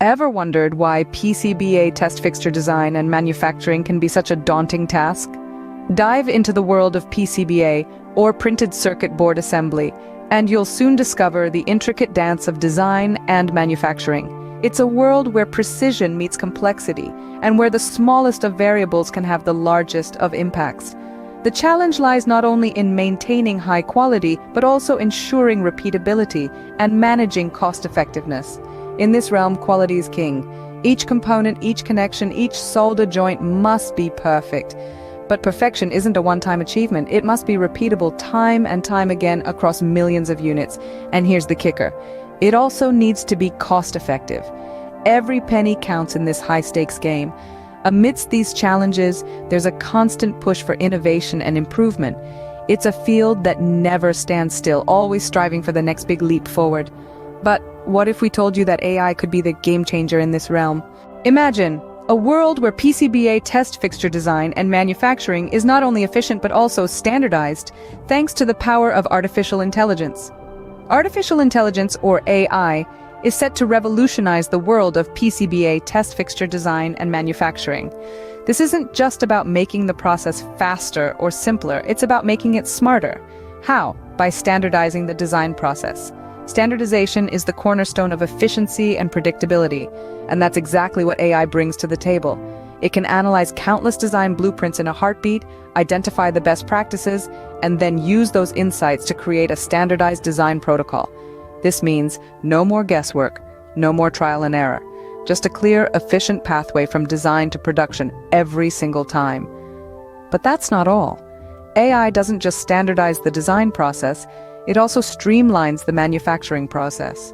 Ever wondered why PCBA test fixture design and manufacturing can be such a daunting task? Dive into the world of PCBA, or printed circuit board assembly, and you'll soon discover the intricate dance of design and manufacturing. It's a world where precision meets complexity, and where the smallest of variables can have the largest of impacts. The challenge lies not only in maintaining high quality, but also ensuring repeatability and managing cost-effectiveness. In this realm, quality is king. Each component, each connection, each solder joint must be perfect. But perfection isn't a one-time achievement. It must be repeatable time and time again across millions of units. And here's the kicker. It also needs to be cost-effective. Every penny counts in this high-stakes game. Amidst these challenges, there's a constant push for innovation and improvement. It's a field that never stands still, always striving for the next big leap forward. But what if we told you that AI could be the game changer in this realm? Imagine a world where PCBA test fixture design and manufacturing is not only efficient but also standardized, thanks to the power of artificial intelligence. Artificial intelligence, or AI, is set to revolutionize the world of PCBA test fixture design and manufacturing. This isn't just about making the process faster or simpler, it's about making it smarter. How? By standardizing the design process. Standardization is the cornerstone of efficiency and predictability, and that's exactly what AI brings to the table. It can analyze countless design blueprints in a heartbeat, identify the best practices, and then use those insights to create a standardized design protocol. This means no more guesswork, no more trial and error, just a clear, efficient pathway from design to production every single time. But that's not all. AI doesn't just standardize the design process, it also streamlines the manufacturing process.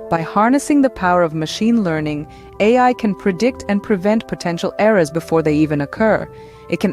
By harnessing the power of machine learning, AI can predict and prevent potential errors before they even occur. It can